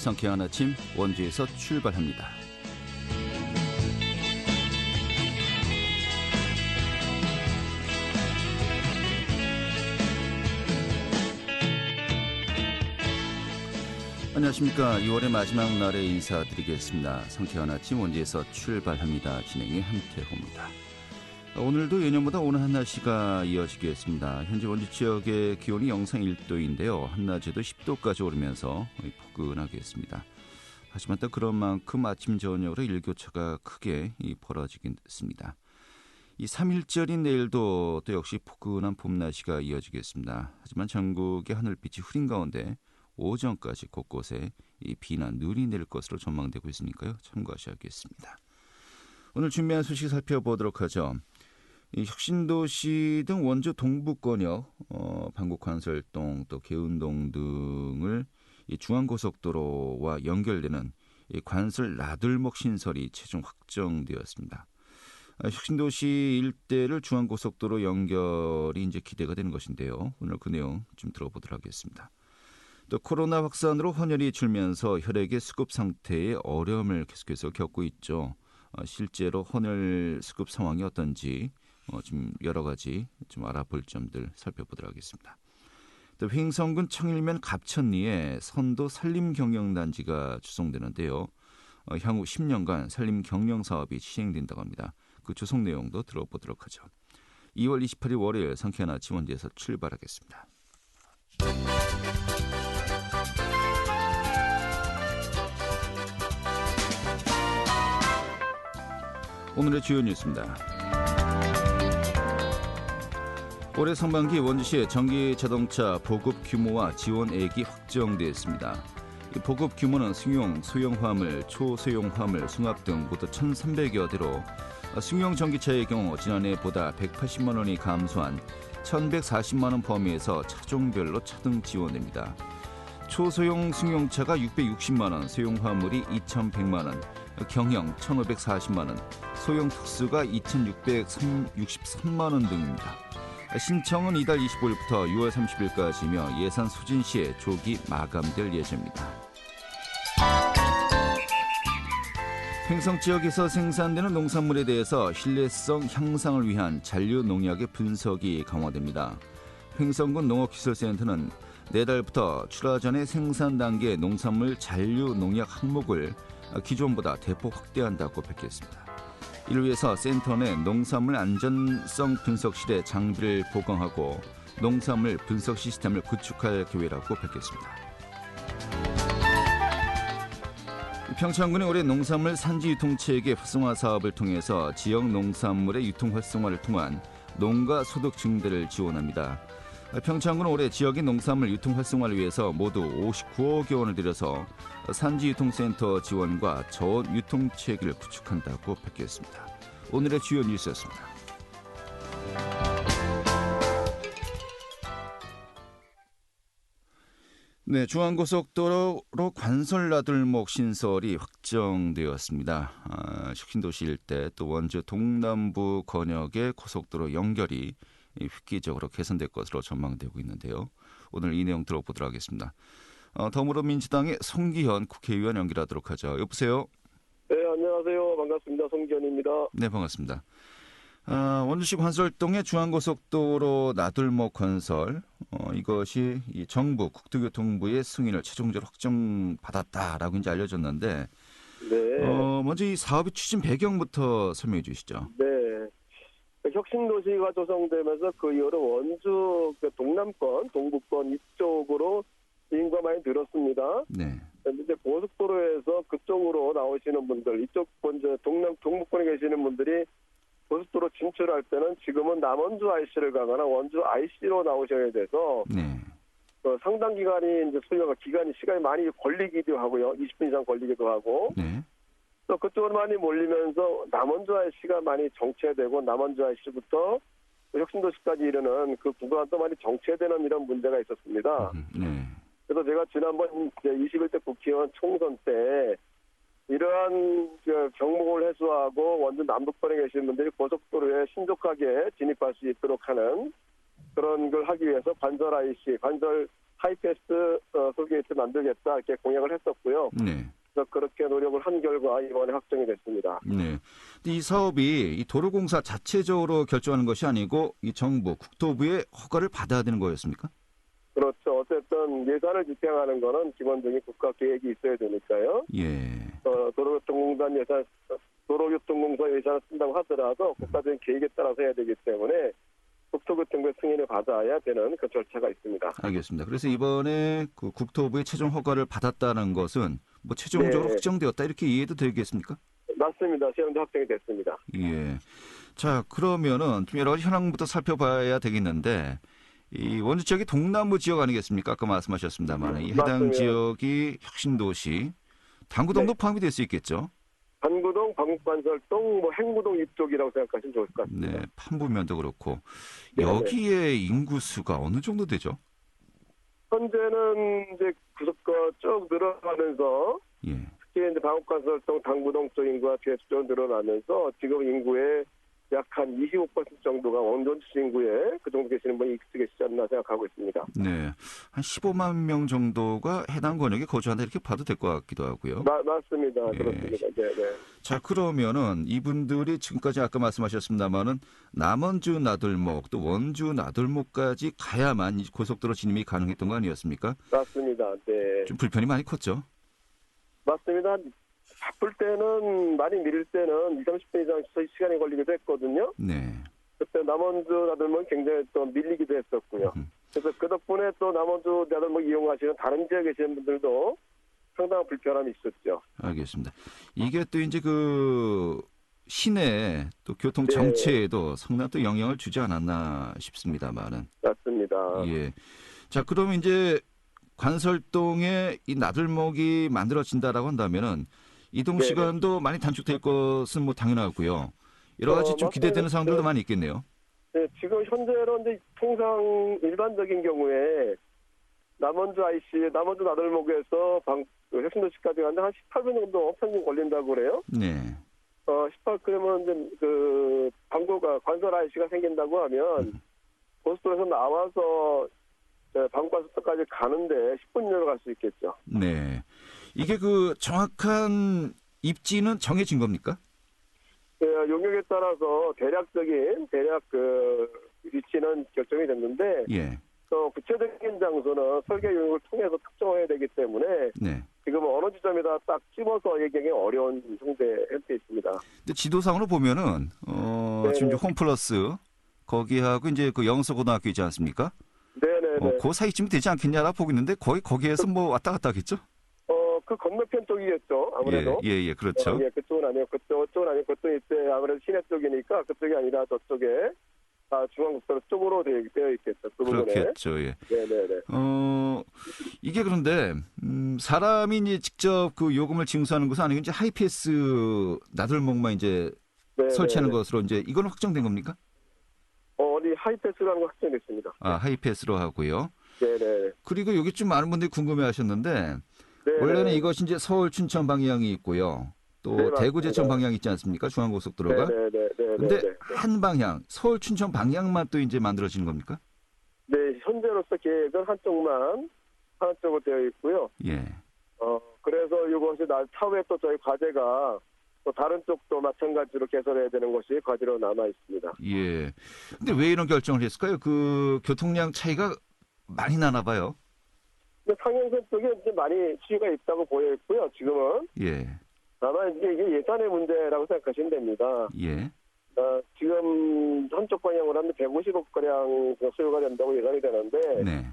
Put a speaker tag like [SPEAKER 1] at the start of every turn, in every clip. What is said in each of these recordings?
[SPEAKER 1] 상쾌한 아침 원주에서 출발합니다. 안녕하십니까. 2월의 마지막 날에 인사드리겠습니다. 상쾌한 아침 원주에서 출발합니다. 진행의 한태호입니다. 오늘도 예년보다 오늘 한낮이가 이어지겠습니다. 현재 원주 지역의 기온이 영상 1도인데요. 한낮에도 10도까지 오르면서 포근하겠습니다. 하지만 또 그런 만큼 아침 저녁으로 일교차가 크게 벌어지겠습니다. 이 3일절인 내일도 또 역시 포근한 봄날씨가 이어지겠습니다. 하지만 전국의 하늘빛이 흐린 가운데 오전까지 곳곳에 비나 눈이 내릴 것으로 전망되고 있으니까요. 참고하셔야겠습니다. 오늘 준비한 소식 살펴보도록 하죠. 이 혁신도시 등 원주 동부권역, 방곡환설동 또 개운동 등을 이 중앙고속도로와 연결되는 이 관설 나들목 신설이 최종 확정되었습니다. 혁신도시 일대를 중앙고속도로 연결이 이제 기대가 되는 것인데요. 오늘 그 내용 좀 들어보도록 하겠습니다. 또 코로나 확산으로 헌혈이 줄면서 혈액의 수급 상태에 어려움을 계속해서 겪고 있죠. 실제로 헌혈 수급 상황이 어떤지 좀 여러 가지 좀 알아볼 점들 살펴보도록 하겠습니다. 또 횡성군 청일면 갑천리에 선도 산림경영단지가 조성되는데요. 향후 10년간 산림경영 사업이 시행된다고 합니다. 그 조성 내용도 들어보도록 하죠. 2월 28일 월요일 상쾌한 아침 원주에서 출발하겠습니다. 오늘의 주요 뉴스입니다. 올해 상반기 원주시의 전기자동차 보급 규모와 지원액이 확정되었습니다. 보급 규모는 승용, 소형 화물, 초소형 화물, 승합 등 모두 1,300여 대로 승용 전기차의 경우 지난해보다 180만 원이 감소한 1,140만 원 범위에서 차종별로 차등 지원됩니다. 초소형 승용차가 660만 원, 소형 화물이 2,100만 원, 경형 1,540만 원, 소형 특수가 2,663만 원 등입니다. 신청은 이달 25일부터 6월 30일까지며 예산 소진 시에 조기 마감될 예정입니다. 횡성 지역에서 생산되는 농산물에 대해서 신뢰성 향상을 위한 잔류 농약의 분석이 강화됩니다. 횡성군 농업기술센터는 내달부터 출하 전에 생산 단계 농산물 잔류 농약 항목을 기존보다 대폭 확대한다고 밝혔습니다. 이를 위해서 센터 내 농산물 안전성 분석실에 장비를 보강하고 농산물 분석 시스템을 구축할 계획이라고 밝혔습니다. 평창군이 올해 농산물 산지 유통체계 활성화 사업을 통해서 지역 농산물의 유통 활성화를 통한 농가 소득 증대를 지원합니다. 평창군은 올해 지역의 농산물 유통 활성화를 위해서 모두 59억여 원을 들여서 산지 유통센터 지원과 저온 유통체계를 구축한다고 밝혔습니다. 오늘의 주요 뉴스였습니다. 네, 중앙고속도로 관설 나들목 신설이 확정되었습니다. 혁신도시 일대 또 원주 동남부 권역의 고속도로 연결이 획기적으로 개선될 것으로 전망되고 있는데요. 오늘 이 내용 들어보도록 하겠습니다. 더불어민주당의 송기현 국회의원 연결하도록 하죠. 여보세요?
[SPEAKER 2] 네, 안녕하세요. 반갑습니다. 송기현입니다.
[SPEAKER 1] 네, 반갑습니다. 원주시 관설동의 중앙고속도로 나들목 건설, 이것이 이 정부 국토교통부의 승인을 최종적으로 확정받았다라고 이제 알려졌는데,
[SPEAKER 2] 네.
[SPEAKER 1] 먼저 이 사업의 추진 배경부터 설명해 주시죠.
[SPEAKER 2] 네. 혁신도시가 조성되면서 그 이후로 원주 동남권, 동북권 이쪽으로 인구가 많이 늘었습니다.
[SPEAKER 1] 네.
[SPEAKER 2] 이제 고속도로에서 그쪽으로 나오시는 분들, 이쪽 먼저 동북권에 계시는 분들이 고속도로 진출할 때는 지금은 남원주 IC를 가거나 원주 IC로 나오셔야 돼서
[SPEAKER 1] 네.
[SPEAKER 2] 상당 기간이 이제 시간이 많이 걸리기도 하고요. 20분 이상 걸리기도 하고.
[SPEAKER 1] 네.
[SPEAKER 2] 또 그쪽으로 많이 몰리면서 남원주 IC가 많이 정체되고 남원주 IC부터 혁신도시까지 이르는 그 구간도 많이 정체되는 이런 문제가 있었습니다.
[SPEAKER 1] 네.
[SPEAKER 2] 그래서 제가 지난번 21대 국회의원 총선 때 이러한 경목을 해소하고 원주 남북권에 계신 분들이 고속도로에 신속하게 진입할 수 있도록 하는 그런 걸 하기 위해서 관설 하이패스 솔게이트 만들겠다 이렇게 공약을 했었고요.
[SPEAKER 1] 네.
[SPEAKER 2] 그래서 그렇게 노력을 한 결과 이번에 확정이 됐습니다.
[SPEAKER 1] 네. 근데 이 사업이 이 도로공사 자체적으로 결정하는 것이 아니고 이 정부, 국토부의 허가를 받아야 되는 거였습니까?
[SPEAKER 2] 그렇죠. 어쨌든 예산을 집행하는 거는 기본적인 국가 계획이 있어야 되니까요.
[SPEAKER 1] 예.
[SPEAKER 2] 도로교통공단 예산, 도로교통공사 예산을 쓴다고 하더라도 국가적인 계획에 따라서 해야 되기 때문에 국토교통부의 승인을 받아야 되는 그 절차가 있습니다.
[SPEAKER 1] 알겠습니다. 그래서 이번에 그 국토부의 최종 허가를 받았다는 것은 뭐 최종적으로
[SPEAKER 2] 네.
[SPEAKER 1] 확정되었다 이렇게 이해도 되겠습니까?
[SPEAKER 2] 맞습니다. 시험도 확정이 됐습니다.
[SPEAKER 1] 예. 자, 그러면은 좀 여러 가지 현황부터 살펴봐야 되겠는데 이 원주 지역이 동남부 지역 아니겠습니까? 아까 말씀하셨습니다만 이 해당
[SPEAKER 2] 맞습니다.
[SPEAKER 1] 지역이 혁신도시 당구동도
[SPEAKER 2] 네.
[SPEAKER 1] 포함이 될 수 있겠죠?
[SPEAKER 2] 반구동, 방국관설동, 행구동 이쪽이라고 생각하시면 좋을 것 같습니다.
[SPEAKER 1] 네, 판부면도 그렇고
[SPEAKER 2] 네,
[SPEAKER 1] 여기에 인구수가 어느 정도 되죠?
[SPEAKER 2] 현재는 이제 구석가 쭉 늘어나면서
[SPEAKER 1] 예.
[SPEAKER 2] 특히 이제 방국관설동, 당구동 쪽 인구가 계속적으로 늘어나면서 지금 인구의 약 한 25% 정도가 원전 인구에 그 정도 계시는 분이 계시지 않나 생각하고 있습니다.
[SPEAKER 1] 네, 한 15만 명 정도가 해당 권역에 거주한다 이렇게 봐도 될 것 같기도 하고요.
[SPEAKER 2] 맞습니다.
[SPEAKER 1] 예.
[SPEAKER 2] 그렇습니다. 네.
[SPEAKER 1] 자, 그러면은 이분들이 지금까지 아까 말씀하셨습니다마는 남원주 나들목 또 원주 나들목까지 가야만 이 고속도로 진입이 가능했던 거 아니었습니까?
[SPEAKER 2] 맞습니다. 네.
[SPEAKER 1] 좀 불편이 많이 컸죠.
[SPEAKER 2] 맞습니다. 바쁠 때는 많이 미룰 때는 20, 30분 이상 시간이 걸리기도 했거든요.
[SPEAKER 1] 네.
[SPEAKER 2] 그때 남원주 나들목은 굉장히 또 밀리기도 했었고요. 그래서 그 덕분에 또 남원주 나들목 이용하시는 다른 지역에 계시는 분들도 상당한 불편함이 있었죠.
[SPEAKER 1] 알겠습니다. 이게 또 이제 그 시내 또 교통
[SPEAKER 2] 네.
[SPEAKER 1] 정체에도 상당히 또 영향을 주지 않았나 싶습니다만은.
[SPEAKER 2] 맞습니다.
[SPEAKER 1] 예. 자, 그러면 이제 관설동에 이 나들목이 만들어진다라고 한다면은 이동
[SPEAKER 2] 네네.
[SPEAKER 1] 시간도 많이 단축될 것은 뭐 당연하고요. 여러 가지 좀 기대되는
[SPEAKER 2] 맞습니다.
[SPEAKER 1] 사항들도 많이 있겠네요.
[SPEAKER 2] 네, 지금 현재로 이제 통상 일반적인 경우에 남원주 IC, 남원주 나들목에서 혁신도시까지 가는데 한 18분 정도 평균 걸린다고 그래요.
[SPEAKER 1] 네.
[SPEAKER 2] 18km면 이제 그 방구가 관설 IC가 생긴다고 하면 고속도로에서 나와서 방구관설까지 가는데 10분 이내로 갈 수 있겠죠.
[SPEAKER 1] 네. 이게 그 정확한 입지는 정해진 겁니까?
[SPEAKER 2] 네, 용역에 따라서 대략 그 위치는 결정이 됐는데
[SPEAKER 1] 예.
[SPEAKER 2] 구체적인 장소는 설계 용역을 통해서 특정해야 되기 때문에
[SPEAKER 1] 네.
[SPEAKER 2] 지금 어느 지점에다 딱 집어서 얘기하기 어려운 형태에 있습니다.
[SPEAKER 1] 근데 지도상으로 보면은 지금 이제 홈플러스 거기하고 이제 그 영서고등학교 있지 않습니까?
[SPEAKER 2] 네네네.
[SPEAKER 1] 그 사이쯤 되지 않겠냐라 보고 있는데 거기에서 뭐 왔다 갔다 하겠죠?
[SPEAKER 2] 그 건너편 쪽이겠죠. 아무래도.
[SPEAKER 1] 예, 그렇죠.
[SPEAKER 2] 예, 그쪽은 아니에요. 그쪽은 아니고 그쪽이 이제 아무래도 시내 쪽이니까 그쪽이 아니라 저쪽에 중앙국도로 쪽으로 되어 있겠죠. 그 부분에.
[SPEAKER 1] 그렇겠죠. 예.
[SPEAKER 2] 네네네.
[SPEAKER 1] 이게 그런데 사람이 이제 직접 그 요금을 징수하는 것은 아니고 이제 하이패스 나들목만 이제 설치하는 것으로 이제 이건 확정된 겁니까?
[SPEAKER 2] 어디 하이패스라는 거 확정됐습니다.
[SPEAKER 1] 하이패스로 하고요.
[SPEAKER 2] 네네.
[SPEAKER 1] 그리고 여기 좀 많은 분들이 궁금해하셨는데
[SPEAKER 2] 네네.
[SPEAKER 1] 원래는 이것이 이제 서울 춘천 방향이 있고요. 또
[SPEAKER 2] 네,
[SPEAKER 1] 대구 제천
[SPEAKER 2] 맞습니다.
[SPEAKER 1] 방향이 있지 않습니까? 중앙고속도로가.
[SPEAKER 2] 네네네.
[SPEAKER 1] 근데 한 방향 서울 춘천 방향만 또 이제 만들어지는 겁니까?
[SPEAKER 2] 네, 현재로서 계획은 한쪽으로 되어 있고요.
[SPEAKER 1] 예.
[SPEAKER 2] 그래서 이것이 차후에 또 저희 과제가 또 다른 쪽도 마찬가지로 개설해야 되는 것이 과제로 남아 있습니다.
[SPEAKER 1] 예. 근데 왜 이런 결정을 했을까요? 그 교통량 차이가 많이 나나 봐요.
[SPEAKER 2] 근데 상행선 쪽에 이제 많이 수요가 있다고 보여 있고요. 지금은
[SPEAKER 1] 예.
[SPEAKER 2] 다만 이게 예산의 문제라고 생각하시면 됩니다.
[SPEAKER 1] 예.
[SPEAKER 2] 지금 한쪽 방향으로 하면 150억 가량 수요가 된다고 예상이 되는데
[SPEAKER 1] 네.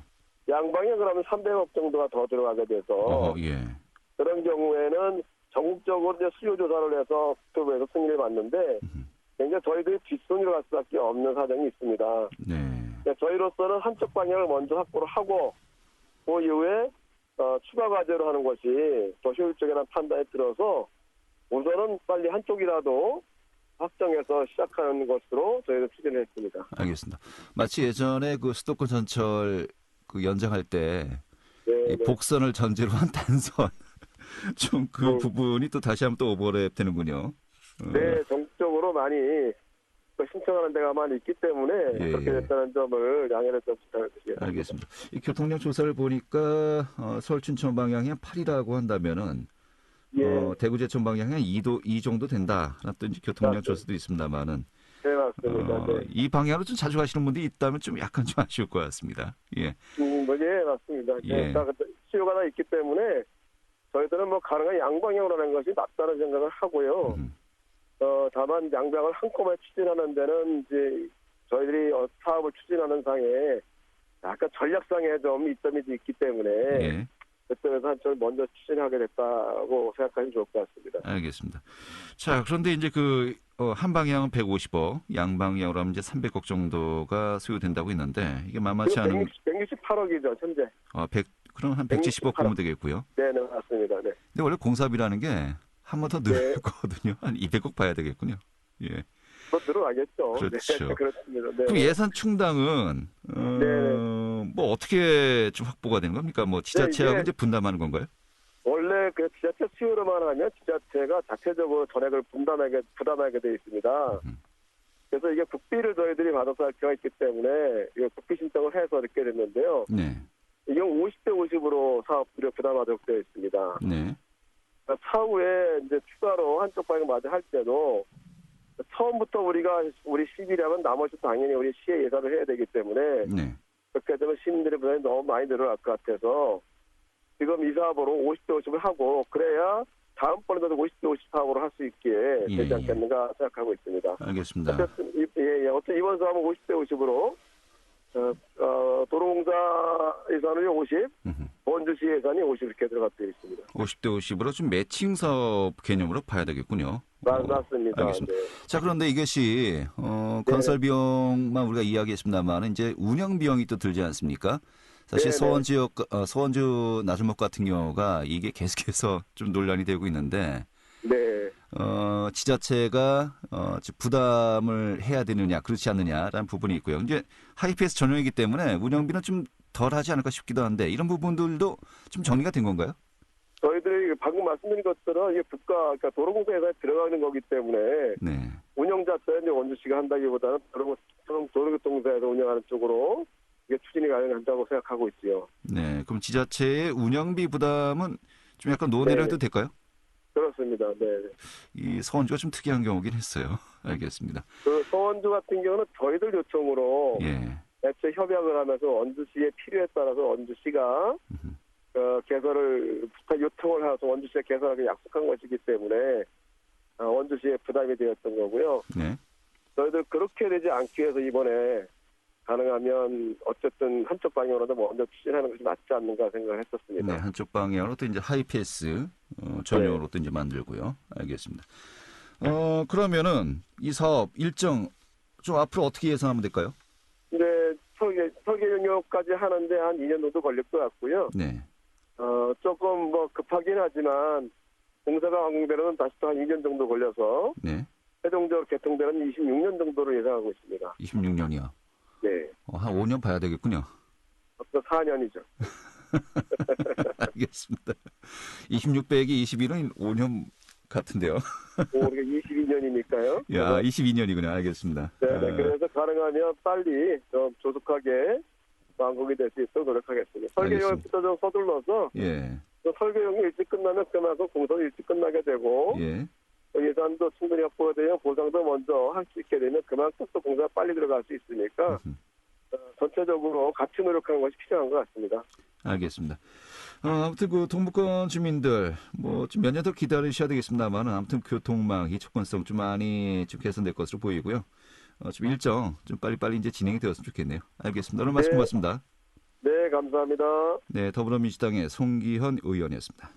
[SPEAKER 2] 양방향으로 하면 300억 정도가 더 들어가게 돼서
[SPEAKER 1] 예.
[SPEAKER 2] 그런 경우에는 전국적으로 이제 수요 조사를 해서 국토부에서 승인을 받는데 굉장히 저희들이 뒷손으로 갈 수밖에 없는 사정이 있습니다.
[SPEAKER 1] 네.
[SPEAKER 2] 그러니까 저희로서는 한쪽 방향을 먼저 확보를 하고 그 이후에 추가 과제로 하는 것이 더 효율적이라는 판단에 들어서 우선은 빨리 한쪽이라도 확정해서 시작하는 것으로 저희도 추진을 했습니다.
[SPEAKER 1] 알겠습니다. 마치 예전에 그 수도권 전철 그 연장할 때 이 복선을 전제로 한 단선 좀 그 부분이 또 다시 한번 또 오버랩 되는군요.
[SPEAKER 2] 네, 전국적으로 많이 신청하는 데가 많이 있기 때문에
[SPEAKER 1] 예,
[SPEAKER 2] 그렇게 됐다는 점을 양해를 좀 부탁드리겠습니다.
[SPEAKER 1] 알겠습니다. 이 교통량 조사를 보니까 서울 춘천 방향이 8이라고 한다면은
[SPEAKER 2] 예,
[SPEAKER 1] 대구 제천 방향이 2 정도 된다. 라는 교통량
[SPEAKER 2] 맞습니다.
[SPEAKER 1] 조사도 있습니다만은
[SPEAKER 2] 네, 맞습니다. 네.
[SPEAKER 1] 이 방향으로 좀 자주 가시는 분들이 있다면 좀 약간 좀 아쉬울 것 같습니다. 예.
[SPEAKER 2] 예, 맞습니다.
[SPEAKER 1] 예.
[SPEAKER 2] 네, 다 수요가 다 있기 때문에 저희들은 뭐 가능한 양방향으로 하는 것이 맞다는 생각을 하고요. 다만 양방을 한꺼번에 추진하는 데는 이제 저희들이 사업을 추진하는 상에 약간 전략상의 좀 이점이 있기 때문에
[SPEAKER 1] 예.
[SPEAKER 2] 그쪽에서 한쪽을 먼저 추진하게 됐다고 생각하시면 좋을 것 같습니다.
[SPEAKER 1] 알겠습니다. 자, 그런데 이제 한 방향은 150억, 양방향으로 하면 이제 300억 정도가 소요된다고 했는데 이게 만만치 않은
[SPEAKER 2] 168억이죠, 현재.
[SPEAKER 1] 그럼 한 170억 보면 되겠고요.
[SPEAKER 2] 네, 맞습니다. 네.
[SPEAKER 1] 근데 원래 공사비라는 게 한 번 더 늘어날
[SPEAKER 2] 네.
[SPEAKER 1] 거거든요. 한 200억 봐야 되겠군요. 예.
[SPEAKER 2] 뭐 들어가겠죠.
[SPEAKER 1] 그렇죠.
[SPEAKER 2] 네, 그렇습니다. 네.
[SPEAKER 1] 그럼 예산 충당은 뭐 어떻게 좀 확보가 되는 겁니까? 뭐 지자체하고
[SPEAKER 2] 네,
[SPEAKER 1] 이제 분담하는 건가요?
[SPEAKER 2] 원래 그 지자체 수요로만 하면 지자체가 자체적으로 전액을 부담하게 되어 있습니다. 그래서 이게 국비를 저희들이 받아서 할 필요가 있기 때문에 이거 국비 신청을 해서 이렇게 됐는데요.
[SPEAKER 1] 네.
[SPEAKER 2] 이게 50대 50으로 사업비를 부담하도록 되어 있습니다.
[SPEAKER 1] 네.
[SPEAKER 2] 그러니까 차후에 이제 추가로 한쪽 방향 마저 할 때도 처음부터 우리 시비라면 나머지 당연히 우리 시에 예산을 해야 되기 때문에
[SPEAKER 1] 네.
[SPEAKER 2] 그렇게 되면 시민들의 부담이 너무 많이 늘어날 것 같아서 지금 이 사업으로 50대 50을 하고 그래야 다음번에도 50대 50 사업으로 할 수 있게 되지 않겠는가 생각하고 있습니다.
[SPEAKER 1] 알겠습니다.
[SPEAKER 2] 어쨌든 이번 사업은 50대 50으로 도로공사 예산이 50, 원주시 예산이 50 이렇게 들어가되어 있습니다.
[SPEAKER 1] 50대 50으로 좀 매칭 사업 개념으로 봐야 되겠군요.
[SPEAKER 2] 맞습니다.
[SPEAKER 1] 알겠습니다.
[SPEAKER 2] 네.
[SPEAKER 1] 자, 그런데 이것이 건설 비용만 우리가 이야기했습니다만 이제 운영 비용이 또 들지 않습니까? 사실 서원주 나들목 같은 경우가 이게 계속해서 좀 논란이 되고 있는데
[SPEAKER 2] 네.
[SPEAKER 1] 지자체가 부담을 해야 되느냐 그렇지 않느냐라는 부분이 있고요. 이제 하이패스 전용이기 때문에 운영비는 좀 덜하지 않을까 싶기도 한데 이런 부분들도 좀 정리가 된 건가요?
[SPEAKER 2] 저희들이 방금 말씀드린 것처럼 이게 그러니까 도로공사 예산에 들어가는 거기 때문에
[SPEAKER 1] 네.
[SPEAKER 2] 운영 자체는 이제 원주시가 한다기보다는 도로교통사에서 운영하는 쪽으로 이게 추진이 가능한다고 생각하고 있지요.
[SPEAKER 1] 네. 그럼 지자체의 운영비 부담은 좀 약간 논의를 해도 될까요?
[SPEAKER 2] 그렇습니다. 네.
[SPEAKER 1] 이 서원주가 좀 특이한 경우긴 했어요. 알겠습니다.
[SPEAKER 2] 그 서원주 같은 경우는 저희들 요청으로 애초에 협약을 하면서 원주시의 필요에 따라서 원주시가 개설을 요청을 해서 원주시에 개설하기 약속한 것이기 때문에 원주시에 부담이 되었던 거고요.
[SPEAKER 1] 네.
[SPEAKER 2] 저희들 그렇게 되지 않기 위해서 이번에 가능하면 어쨌든 한쪽 방향으로도 먼저 추진하는 것이 맞지 않는가 생각을 했었습니다.
[SPEAKER 1] 네, 한쪽 방향으로 또 이제 하이패스 전용으로 또 이제 만들고요. 알겠습니다. 그러면은 이 사업 일정 좀 앞으로 어떻게 예상하면 될까요?
[SPEAKER 2] 네, 설계 용역까지 하는데 한 2년 정도 걸릴 것 같고요.
[SPEAKER 1] 네.
[SPEAKER 2] 조금 뭐 급하긴 하지만 공사가 완공되려면 다시 또 한 2년 정도 걸려서
[SPEAKER 1] 네.
[SPEAKER 2] 최종적으로 개통되는 26년 정도로 예상하고 있습니다.
[SPEAKER 1] 26년이요.
[SPEAKER 2] 네.
[SPEAKER 1] 한 5년 봐야 되겠군요.
[SPEAKER 2] 앞서 4년이죠.
[SPEAKER 1] 알겠습니다. 26 빼기 21은 5년 같은데요.
[SPEAKER 2] 우리가 22년이니까요.
[SPEAKER 1] 야, 22년이군요. 알겠습니다.
[SPEAKER 2] 네, 그래서 가능하면 빨리 좀 조속하게 완공이 될 수 있도록 노력하겠습니다. 설계용부터 좀 서둘러서 설계용이 일찍 끝나면 그만큼 공사도 일찍 끝나게 되고 예산도 충분히 확보가 되면 보상도 먼저 할 수 있게 되면 그만큼 또 공사가 빨리 들어갈 수 있으니까 전체적으로 같이 노력하는 것이 필요한 것 같습니다.
[SPEAKER 1] 알겠습니다. 아무튼 그 동북권 주민들 뭐 좀 몇 년 더 기다리셔야 되겠습니다만 아무튼 교통망 이 접근성 좀 많이 좀 개선될 것으로 보이고요. 좀 일정 좀 빨리빨리 이제 진행이 되었으면 좋겠네요. 알겠습니다. 오늘 말씀 고맙습니다.
[SPEAKER 2] 네, 감사합니다.
[SPEAKER 1] 네, 더불어민주당의 송기현 의원이었습니다.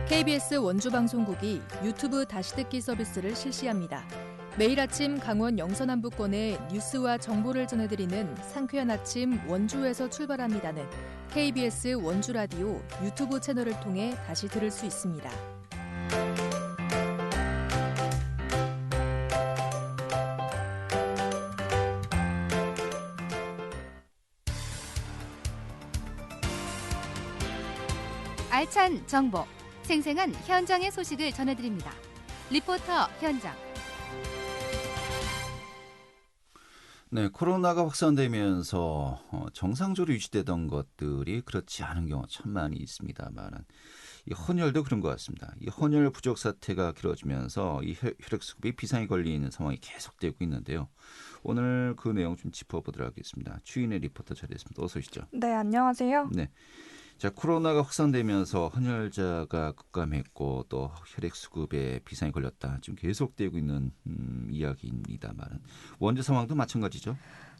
[SPEAKER 3] KBS 원주방송국이 유튜브 다시 듣기 서비스를 실시합니다. 매일 아침 강원 영서남부권의 뉴스와 정보를 전해드리는 상쾌한 아침 원주에서 출발합니다는 KBS 원주라디오 유튜브 채널을 통해 다시 들을 수 있습니다.
[SPEAKER 4] 알찬 정보, 생생한 현장의 소식을 전해드립니다. 리포터 현장.
[SPEAKER 1] 네, 코로나가 확산되면서 정상적으로 유지되던 것들이 그렇지 않은 경우 참 많이 있습니다만 이 헌혈도 그런 것 같습니다. 이 헌혈 부족 사태가 길어지면서 이 혈액 수급이 비상이 걸리는 상황이 계속되고 있는데요. 오늘 그 내용 좀 짚어보도록 하겠습니다. 추인의 리포터 자리했습니다. 어서 오시죠.
[SPEAKER 5] 네, 안녕하세요.
[SPEAKER 1] 네. 자, 코로나가 확산되면서 헌혈자가 급감했고 또 혈액 수급에 비상이 걸렸다. 지금 계속되고 있는 이야기입니다만 원주 상황도 마찬가지죠.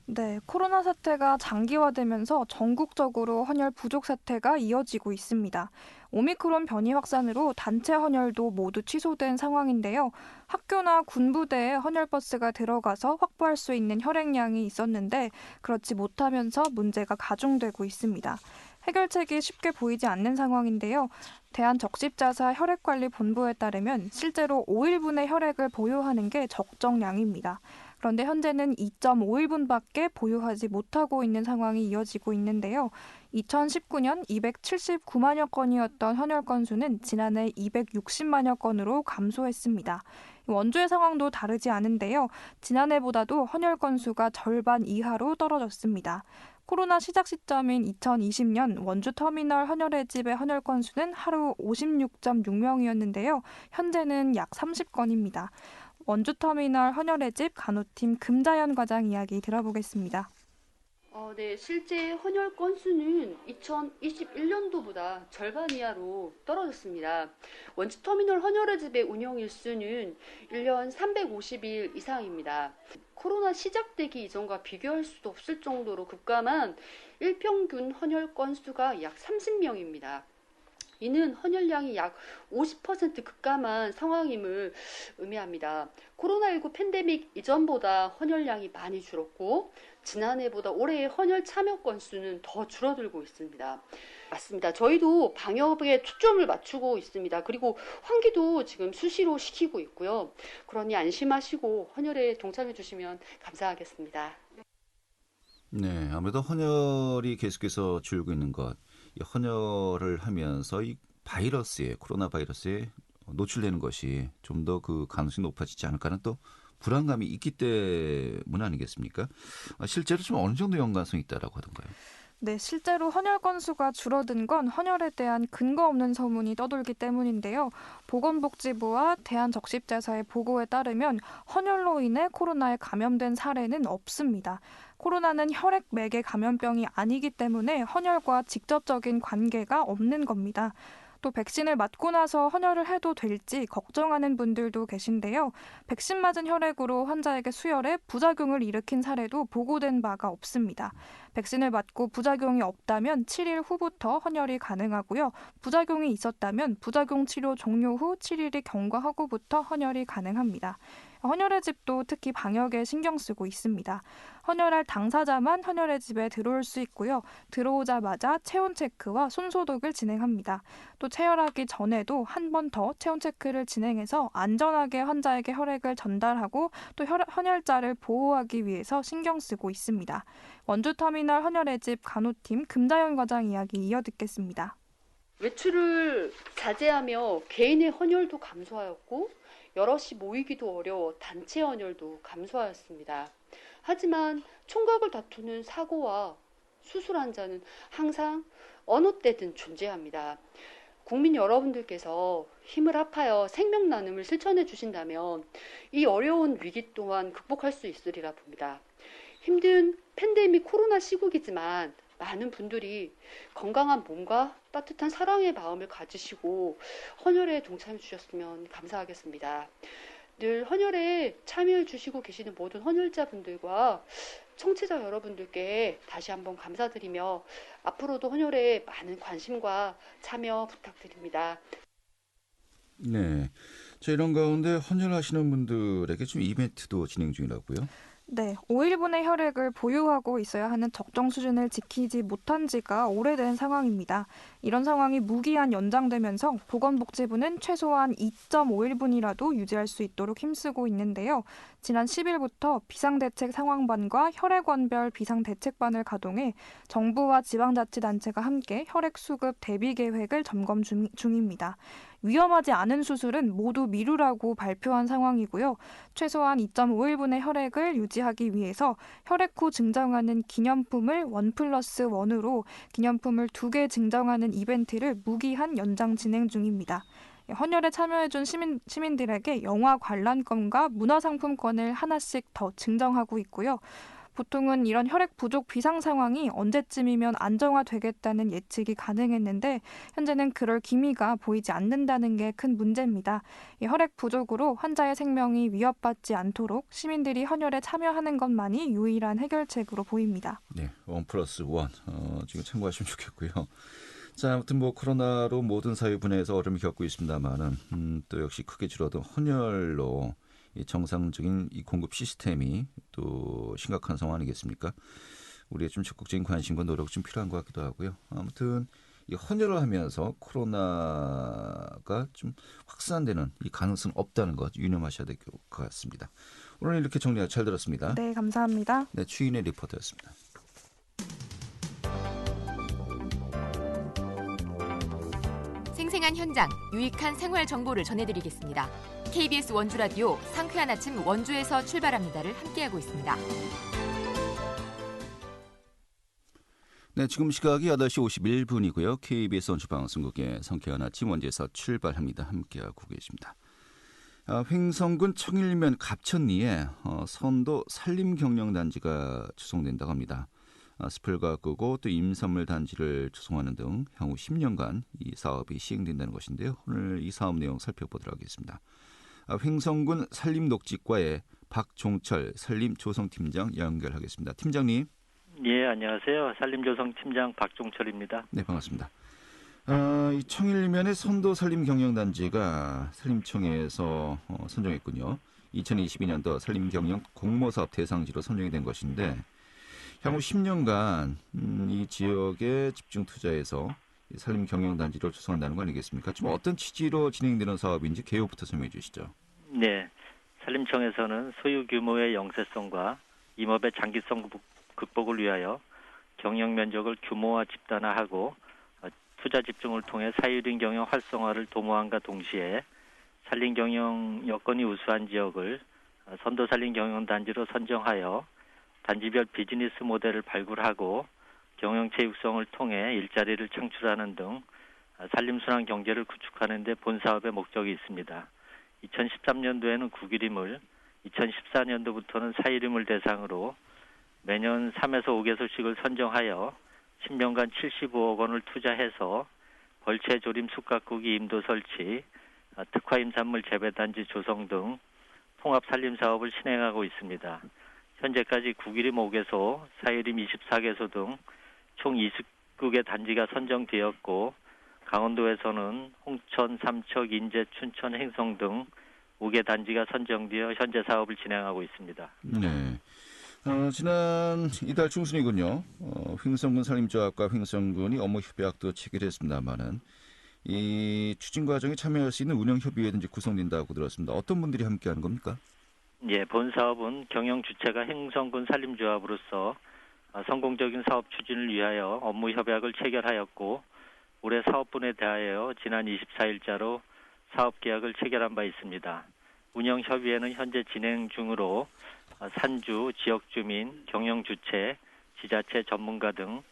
[SPEAKER 5] 네, 코로나 사태가 장기화되면서 전국적으로 헌혈 부족 사태가 이어지고 있습니다. 오미크론 변이 확산으로 단체 헌혈도 모두 취소된 상황인데요. 학교나 군부대에 헌혈버스가 들어가서 확보할 수 있는 혈액량이 있었는데 그렇지 못하면서 문제가 가중되고 있습니다. 해결책이 쉽게 보이지 않는 상황인데요. 대한적십자사 혈액관리본부에 따르면 실제로 5일분의 혈액을 보유하는 게 적정량입니다. 그런데 현재는 2.5일분밖에 보유하지 못하고 있는 상황이 이어지고 있는데요. 2019년 279만여 건이었던 헌혈 건수는 지난해 260만여 건으로 감소했습니다. 원주의 상황도 다르지 않은데요. 지난해보다도 헌혈 건수가 절반 이하로 떨어졌습니다. 코로나 시작 시점인 2020년 원주 터미널 헌혈의 집의 헌혈 건수는 하루 56.6명이었는데요. 현재는 약 30건입니다. 원주 터미널 헌혈의 집 간호팀 금자연 과장 이야기 들어보겠습니다.
[SPEAKER 6] 네, 실제 헌혈 건수는 2021년도보다 절반 이하로 떨어졌습니다. 원주 터미널 헌혈의 집의 운영 일수는 1년 350일 이상입니다. 코로나 시작되기 이전과 비교할 수도 없을 정도로 급감한 일평균 헌혈 건수가 약 30명입니다. 이는 헌혈량이 약 50% 급감한 상황임을 의미합니다. 코로나19 팬데믹 이전보다 헌혈량이 많이 줄었고 지난해보다 올해의 헌혈 참여 건수는 더 줄어들고 있습니다. 맞습니다. 저희도 방역에 초점을 맞추고 있습니다. 그리고 환기도 지금 수시로 시키고 있고요. 그러니 안심하시고 헌혈에 동참해 주시면 감사하겠습니다.
[SPEAKER 1] 네, 아무래도 헌혈이 계속해서 줄고 있는 것, 이 헌혈을 하면서 이 바이러스에 코로나 바이러스에 노출되는 것이 좀 더 그 가능성이 높아지지 않을까 하는 또 불안감이 있기 때문 아니겠습니까? 실제로 좀 어느 정도 연관성이 있다라고 하던가요?
[SPEAKER 5] 네, 실제로 헌혈 건수가 줄어든 건 헌혈에 대한 근거 없는 소문이 떠돌기 때문인데요. 보건복지부와 대한적십자사의 보고에 따르면 헌혈로 인해 코로나에 감염된 사례는 없습니다. 코로나는 혈액 매개 감염병이 아니기 때문에 헌혈과 직접적인 관계가 없는 겁니다. 또 백신을 맞고 나서 헌혈을 해도 될지 걱정하는 분들도 계신데요. 백신 맞은 혈액으로 환자에게 수혈해 부작용을 일으킨 사례도 보고된 바가 없습니다. 백신을 맞고 부작용이 없다면 7일 후부터 헌혈이 가능하고요. 부작용이 있었다면 부작용 치료 종료 후 7일이 경과하고부터 헌혈이 가능합니다. 헌혈의 집도 특히 방역에 신경 쓰고 있습니다. 헌혈할 당사자만 헌혈의 집에 들어올 수 있고요. 들어오자마자 체온 체크와 손 소독을 진행합니다. 또 체열하기 전에도 한 번 더 체온 체크를 진행해서 안전하게 환자에게 혈액을 전달하고 또 헌혈자를 보호하기 위해서 신경 쓰고 있습니다. 원주 터미널 헌혈의 집 간호팀 금자연 과장 이야기 이어 듣겠습니다.
[SPEAKER 6] 외출을 자제하며 개인의 헌혈도 감소하였고 여럿이 모이기도 어려워 단체 헌혈도 감소하였습니다. 하지만 총각을 다투는 사고와 수술 환자는 항상 어느 때든 존재합니다. 국민 여러분들께서 힘을 합하여 생명 나눔을 실천해 주신다면 이 어려운 위기 또한 극복할 수 있으리라 봅니다. 힘든 팬데믹 코로나 시국이지만 많은 분들이 건강한 몸과 따뜻한 사랑의 마음을 가지시고 헌혈에 동참해 주셨으면 감사하겠습니다. 늘 헌혈에 참여해 주시고 계시는 모든 헌혈자분들과 청취자 여러분들께 다시 한번 감사드리며 앞으로도 헌혈에 많은 관심과 참여 부탁드립니다.
[SPEAKER 1] 네, 자, 이런 가운데 헌혈하시는 분들에게 좀 이벤트도 진행 중이라고요?
[SPEAKER 5] 네, 5일분의 혈액을 보유하고 있어야 하는 적정 수준을 지키지 못한 지가 오래된 상황입니다. 이런 상황이 무기한 연장되면서 보건복지부는 최소한 2.5일분이라도 유지할 수 있도록 힘쓰고 있는데요. 지난 10일부터 비상대책 상황반과 혈액원별 비상대책반을 가동해 정부와 지방자치단체가 함께 혈액 수급 대비 계획을 점검 중입니다. 위험하지 않은 수술은 모두 미루라고 발표한 상황이고요. 최소한 2.5일분의 혈액을 유지하기 위해서 혈액 후 증정하는 기념품을 1+1으로 기념품을 2개 증정하는 이벤트를 무기한 연장 진행 중입니다. 헌혈에 참여해준 시민들에게 영화 관람권과 문화상품권을 하나씩 더 증정하고 있고요. 보통은 이런 혈액 부족 비상 상황이 언제쯤이면 안정화되겠다는 예측이 가능했는데 현재는 그럴 기미가 보이지 않는다는 게 큰 문제입니다. 이 혈액 부족으로 환자의 생명이 위협받지 않도록 시민들이 헌혈에 참여하는 것만이 유일한 해결책으로 보입니다.
[SPEAKER 1] 네, 1+1 지금 참고하시면 좋겠고요. 자, 아무튼 코로나로 모든 사회 분야에서 어려움을 겪고 있습니다만은 또 역시 크게 줄어든 헌혈로 이 정상적인 이 공급 시스템이 또 심각한 상황 아니겠습니까? 우리의 좀 적극적인 관심과 노력이 좀 필요한 것 같기도 하고요. 아무튼 이 헌혈을 하면서 코로나가 좀 확산되는 이 가능성은 없다는 것 유념하셔야 될 것 같습니다. 오늘 이렇게 정리가 잘 들었습니다.
[SPEAKER 5] 네, 감사합니다.
[SPEAKER 1] 네, 추인의 리포터였습니다.
[SPEAKER 7] 생생한 현장, 유익한 생활 정보를 전해드리겠습니다. KBS 원주라디오 상쾌한 아침 원주에서 출발합니다를 함께하고 있습니다.
[SPEAKER 1] 네, 지금 시각이 8시 51분이고요. KBS 원주방송국의 상쾌한 아침 원주에서 출발합니다. 함께하고 계십니다. 횡성군 청일면 갑천리에 선도 산림경영단지가 조성된다고 합니다. 숲을 가꾸고 또 임산물 단지를 조성하는 등 향후 10년간 이 사업이 시행된다는 것인데요. 오늘 이 사업 내용 살펴보도록 하겠습니다. 횡성군 산림녹지과의 박종철 산림조성팀장 연결하겠습니다. 팀장님.
[SPEAKER 8] 예, 안녕하세요. 산림조성팀장 박종철입니다.
[SPEAKER 1] 네, 반갑습니다. 이 청일면의 선도 산림경영단지가 산림청에서 선정했군요. 2022년도 산림경영 공모사업 대상지로 선정이 된 것인데 향후 10년간 이 지역에 집중 투자해서 산림경영단지를 조성한다는 거 아니겠습니까? 좀 어떤 취지로 진행되는 사업인지 개요부터 설명해 주시죠.
[SPEAKER 8] 네, 산림청에서는 소유 규모의 영세성과 임업의 장기성 극복을 위하여 경영 면적을 규모화 집단화하고 투자 집중을 통해 사유림 경영 활성화를 도모함과 동시에 산림 경영 여건이 우수한 지역을 선도 산림 경영 단지로 선정하여 단지별 비즈니스 모델을 발굴하고 경영체 육성을 통해 일자리를 창출하는 등 산림순환 경제를 구축하는 데 본 사업의 목적이 있습니다. 2013년도에는 9기림을, 2014년도부터는 4일임을 대상으로 매년 3에서 5개소씩을 선정하여 10년간 75억 원을 투자해서 벌채 조림 숲가꾸기 임도 설치, 특화 임산물 재배단지 조성 등 통합 산림 사업을 진행하고 있습니다. 현재까지 9기림 5개소, 4일임 24개소 등 총 29개 단지가 선정되었고 강원도에서는 홍천, 삼척, 인제, 춘천, 행성 등 5개 단지가 선정되어 현재 사업을 진행하고 있습니다.
[SPEAKER 1] 네. 지난 이달 중순이군요. 횡성군 산림조합과 횡성군이 업무 협약도 체결했습니다만은 이 추진 과정에 참여할 수 있는 운영협의회든지 구성된다고 들었습니다. 어떤 분들이 함께하는 겁니까?
[SPEAKER 8] 예, 본 사업은 경영 주체가 횡성군 산림조합으로서 성공적인 사업 추진을 위하여 업무 협약을 체결하였고 올해 사업분에 대하여 지난 24일자로 사업계약을 체결한 바 있습니다. 운영협의회는 현재 진행 중으로 산주, 지역주민, 경영주체, 지자체 전문가 등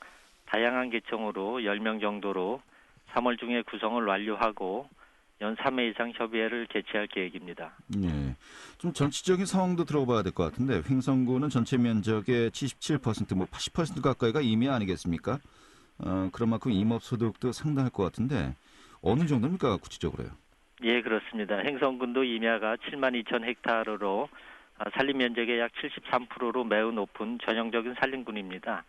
[SPEAKER 8] 다양한 계층으로 10명 정도로 3월 중에 구성을 완료하고 연 3회 이상 협의회를 개최할 계획입니다.
[SPEAKER 1] 네, 좀 전체적인 상황도 들어봐야 될 것 같은데 횡성군은 전체 면적의 77%, 80% 가까이가 임야 아니겠습니까? 그런 만큼 임업소득도 상당할 것 같은데 어느 정도입니까 구체적으로요?
[SPEAKER 8] 예, 그렇습니다. 횡성군도 임야가 7만 2천 헥타르로 산림 면적의 약 73%로 매우 높은 전형적인 산림군입니다.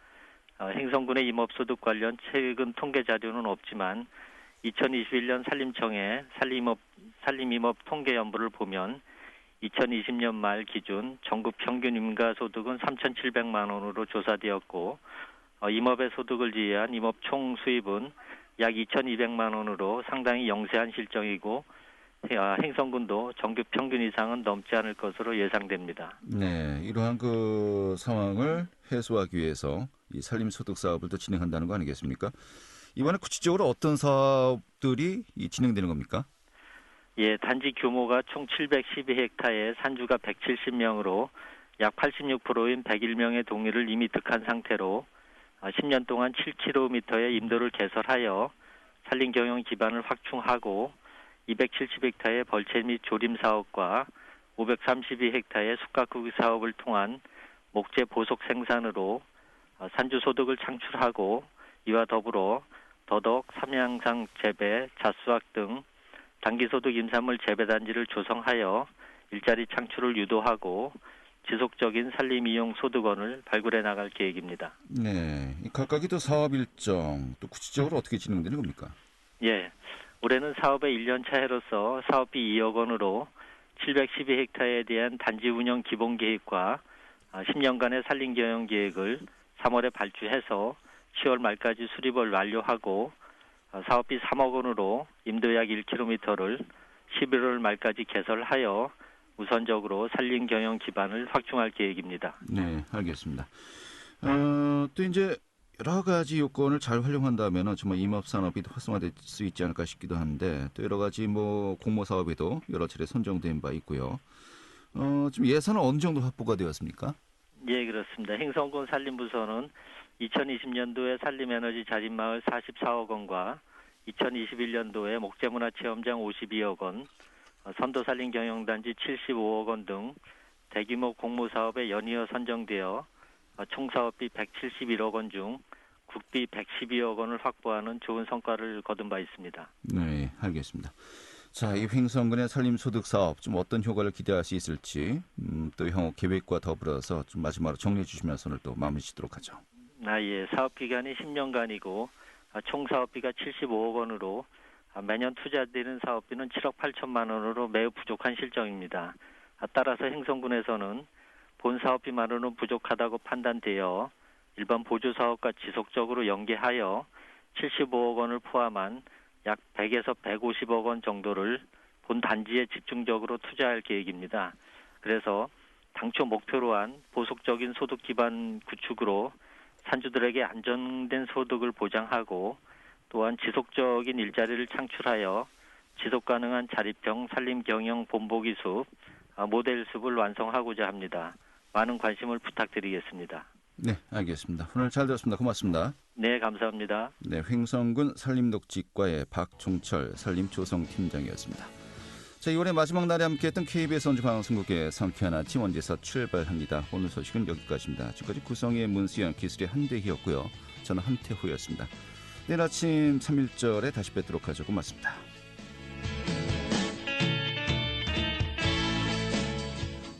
[SPEAKER 8] 횡성군의 임업소득 관련 최근 통계 자료는 없지만 2021년 산림청의 산림임업 통계 연부를 보면 2020년 말 기준 전국 평균 임가소득은 3,700만 원으로 조사되었고 임업의 소득을 제외한 임업 총 수입은 약 2,200만 원으로 상당히 영세한 실정이고 행성군도 전국 평균 이상은 넘지 않을 것으로 예상됩니다.
[SPEAKER 1] 네, 이러한 그 상황을 해소하기 위해서 이 산림소득 사업을 또 진행한다는 거 아니겠습니까? 이번에 구체적으로 어떤 사업들이 진행되는 겁니까?
[SPEAKER 8] 예, 단지 규모가 총 712헥타에 산주가 170명으로 약 86%인 101명의 동의를 이미 득한 상태로 10년 동안 7km의 임도를 개설하여 산림 경영 기반을 확충하고 270헥타의 벌채 및 조림 사업과 532헥타의 숯가꾸기 사업을 통한 목재 보속 생산으로 산주 소득을 창출하고 이와 더불어 더덕, 삼양상 재배, 잣수학 등 단기소득 임산물 재배단지를 조성하여 일자리 창출을 유도하고 지속적인 산림 이용 소득원을 발굴해 나갈 계획입니다.
[SPEAKER 1] 네, 각각의 또 사업 일정 또 구체적으로 어떻게 진행되는 겁니까?
[SPEAKER 8] 예, 올해는 사업의 1년차 해로서 사업비 2억 원으로 712헥타에 대한 단지 운영 기본 계획과 10년간의 산림 경영 계획을 3월에 발주해서 10월 말까지 수립을 완료하고 사업비 3억 원으로 임도 약 1km를 11월 말까지 개설하여 우선적으로 산림 경영 기반을 확충할 계획입니다.
[SPEAKER 1] 네, 알겠습니다. 또 이제 여러 가지 요건을 잘 활용한다면 정말 임업 산업이 활성화될 수 있지 않을까 싶기도 한데 또 여러 가지 공모 사업에도 여러 차례 선정된 바 있고요. 지금 예산은 어느 정도 확보가 되었습니까?
[SPEAKER 8] 예, 그렇습니다. 행성군 산림부서는 2020년도에 산림에너지 자립마을 44억 원과 2021년도에 목재문화체험장 52억 원, 선도산림 경영단지 75억 원 등 대규모 공모사업에 연이어 선정되어 총 사업비 171억 원 중 국비 112억 원을 확보하는 좋은 성과를 거둔 바 있습니다.
[SPEAKER 1] 네, 알겠습니다. 자, 이 횡성군의 산림소득 사업 좀 어떤 효과를 기대할 수 있을지 또 향후 계획과 더불어서 좀 마지막으로 정리해 주시면서 오늘 또 마무리 짓도록 하죠.
[SPEAKER 8] 예, 사업 기간이 10년간이고 총 사업비가 75억 원으로 매년 투자되는 사업비는 7억 8천만 원으로 매우 부족한 실정입니다. 따라서 행성군에서는 본 사업비만으로는 부족하다고 판단되어 일반 보조 사업과 지속적으로 연계하여 75억 원을 포함한 약 100에서 150억 원 정도를 본 단지에 집중적으로 투자할 계획입니다. 그래서 당초 목표로 한 보속적인 소득 기반 구축으로 산주들에게 안정된 소득을 보장하고 또한 지속적인 일자리를 창출하여 지속가능한 자립형 산림 경영 본보기 숲, 모델 숲을 완성하고자 합니다. 많은 관심을 부탁드리겠습니다.
[SPEAKER 1] 네, 알겠습니다. 오늘 잘 들었습니다. 고맙습니다.
[SPEAKER 8] 네, 감사합니다.
[SPEAKER 1] 네, 횡성군 산림녹지과의 박종철 산림조성팀장이었습니다. 자, 2월의 마지막 날에 함께했던 KBS 원주방송국의 상쾌한 아침 원제에서 출발합니다. 오늘 소식은 여기까지입니다. 지금까지 구성의 문수연, 기술의 한대희였고요. 저는 한태호였습니다. 내일 아침 3.1절에 다시 뵙도록 하죠. 고맙습니다.